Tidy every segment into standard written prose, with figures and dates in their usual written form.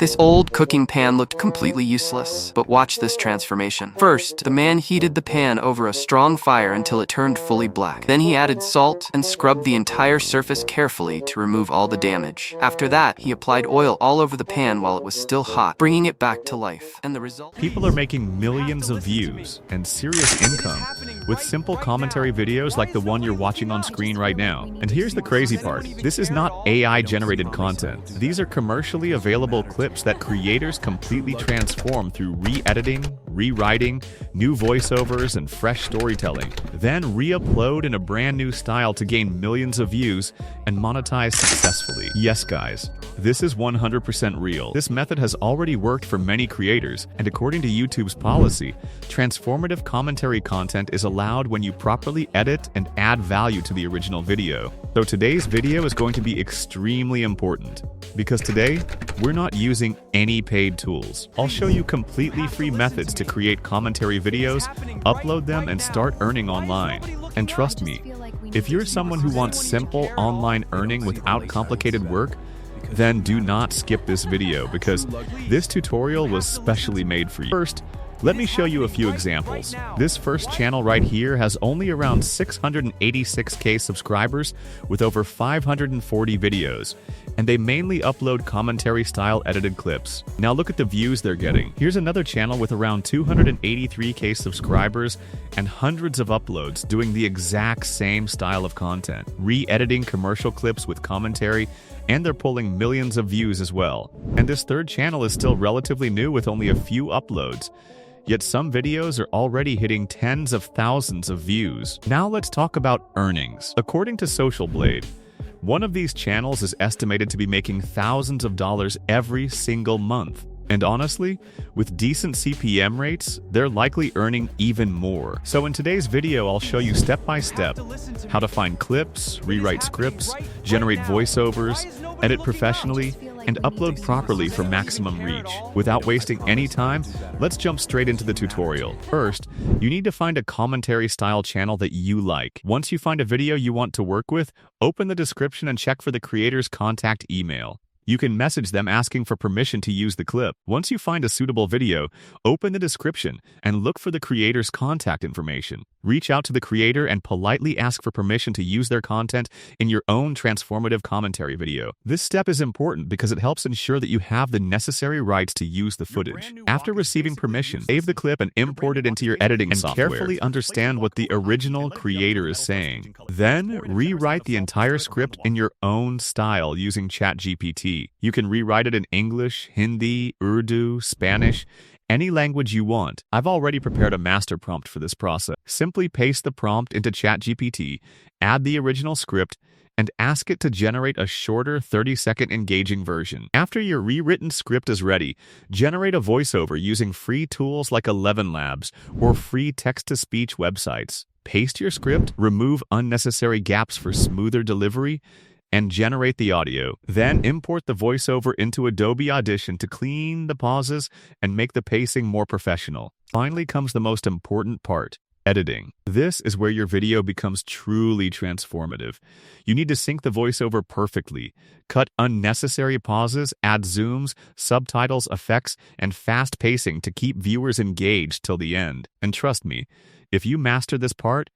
This old cooking pan looked completely useless, but watch this transformation. First, the man heated the pan over a strong fire until it turned fully black. Then he added salt and scrubbed the entire surface carefully to remove all the damage. After that, he applied oil all over the pan while it was still hot, bringing it back to life. And the result? People are making millions of views and serious income with simple commentary videos like the one you're watching on screen right now. And here's the crazy part. This is not AI-generated content. These are commercially available clips that creators completely transform through re-editing, rewriting, new voiceovers, and fresh storytelling, then re-upload in a brand new style to gain millions of views and monetize successfully. Yes, guys, this is 100% real. This method has already worked for many creators, and according to YouTube's policy, transformative commentary content is allowed when you properly edit and add value to the original video. So today's video is going to be extremely important, because today, we're not using any paid tools. I'll show you completely free methods to create commentary videos, upload them, and start earning online. And trust me, if you're someone who wants simple online earning without complicated work, then do not skip this video because this tutorial was specially made for you. First, let me show you a few examples. This first channel right here has only around 686k subscribers with over 540 videos, and they mainly upload commentary-style edited clips. Now look at the views they're getting. Here's another channel with around 283k subscribers and hundreds of uploads doing the exact same style of content, re-editing commercial clips with commentary, and they're pulling millions of views as well. And this third channel is still relatively new with only a few uploads. Yet some videos are already hitting tens of thousands of views. Now let's talk about earnings. According to Social Blade, one of these channels is estimated to be making thousands of dollars every single month. And honestly, with decent CPM rates, they're likely earning even more. So in today's video, I'll show you step by step how to find clips, rewrite scripts, generate voiceovers, edit professionally, and upload properly for maximum reach. Without wasting any time, let's jump straight into the tutorial. First, you need to find a commentary-style channel that you like. Once you find a video you want to work with, open the description and check for the creator's contact email. You can message them asking for permission to use the clip. Once you find a suitable video, open the description and look for the creator's contact information. Reach out to the creator and politely ask for permission to use their content in your own transformative commentary video. This step is important because it helps ensure that you have the necessary rights to use the footage. After receiving permission, save the clip and import it into your editing software. Carefully understand what the original creator is saying. Then, rewrite the entire script in your own style using ChatGPT. You can rewrite it in English, Hindi, Urdu, Spanish, any language you want. I've already prepared a master prompt for this process. Simply paste the prompt into ChatGPT, add the original script, and ask it to generate a shorter 30-second engaging version. After your rewritten script is ready, generate a voiceover using free tools like ElevenLabs or free text-to-speech websites. Paste your script, remove unnecessary gaps for smoother delivery, and generate the audio. Then import the voiceover into Adobe Audition to clean the pauses and make the pacing more professional. Finally comes the most important part, editing. This is where your video becomes truly transformative. You need to sync the voiceover perfectly, cut unnecessary pauses, add zooms, subtitles, effects, and fast pacing to keep viewers engaged till the end. And trust me, if you master this part,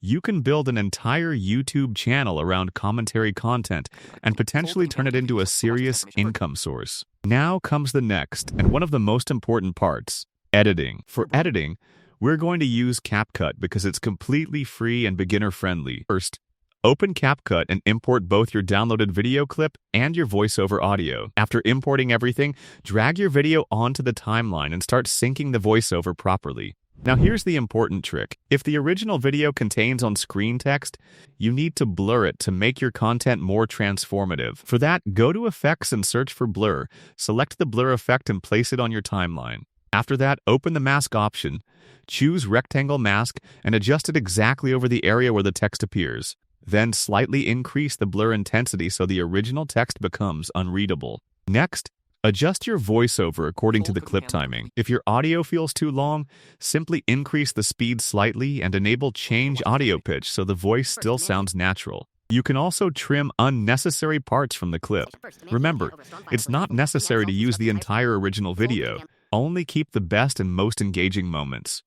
you can build an entire YouTube channel around commentary content and potentially turn it into a serious income source. Now comes the next and one of the most important parts, editing. For editing, we're going to use CapCut because it's completely free and beginner-friendly. First, open CapCut and import both your downloaded video clip and your voiceover audio. After importing everything, drag your video onto the timeline and start syncing the voiceover properly. Now here's the important trick. If the original video contains on-screen text, you need to blur it to make your content more transformative. For that, go to Effects and search for Blur. Select the blur effect and place it on your timeline. After that, open the mask option, choose Rectangle Mask, and adjust it exactly over the area where the text appears. Then slightly increase the blur intensity so the original text becomes unreadable. Next, adjust your voiceover according to the clip timing. If your audio feels too long, simply increase the speed slightly and enable change audio pitch so the voice still sounds natural. You can also trim unnecessary parts from the clip. Remember, it's not necessary to use the entire original video. Only keep the best and most engaging moments.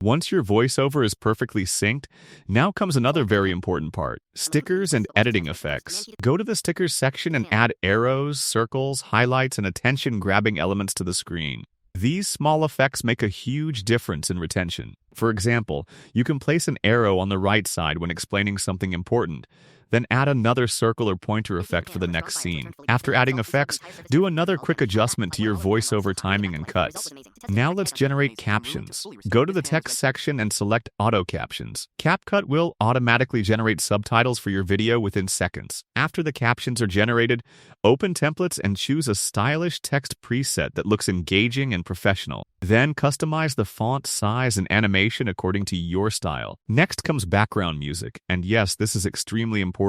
Once your voiceover is perfectly synced, now comes another very important part: stickers and editing effects. Go to the stickers section and add arrows, circles, highlights, and attention-grabbing elements to the screen. These small effects make a huge difference in retention. For example, you can place an arrow on the right side when explaining something important, then add another circle or pointer effect for the next scene. After adding effects, do another quick adjustment to your voiceover timing and cuts. Now let's generate captions. Go to the text section and select Auto Captions. CapCut will automatically generate subtitles for your video within seconds. After the captions are generated, open templates and choose a stylish text preset that looks engaging and professional. Then customize the font size and animation according to your style. Next comes background music, and yes, this is extremely important.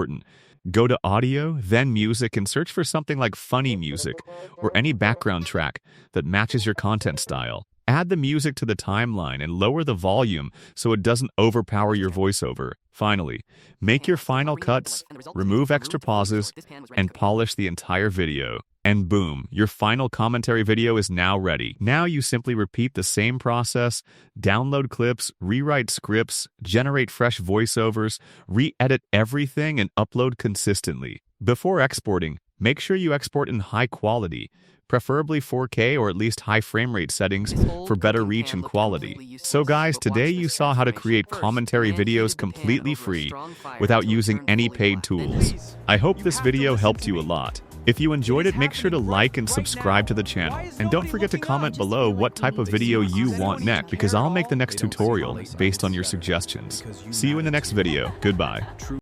Go to Audio, then Music, and search for something like funny music or any background track that matches your content style. Add the music to the timeline and lower the volume so it doesn't overpower your voiceover. Finally, make your final cuts, remove extra pauses, and polish the entire video. And boom, your final commentary video is now ready. Now you simply repeat the same process: download clips, rewrite scripts, generate fresh voiceovers, re-edit everything, and upload consistently. Before exporting, make sure you export in high quality, preferably 4K or at least high frame rate settings for better reach and quality. So guys, today you saw how to create commentary videos completely free without using any paid tools. I hope this video helped you a lot. If you enjoyed it, make sure to like and subscribe to the channel. And don't forget to comment below what type of video you want next, because I'll make the next tutorial based on your suggestions. See you in the next video. Goodbye.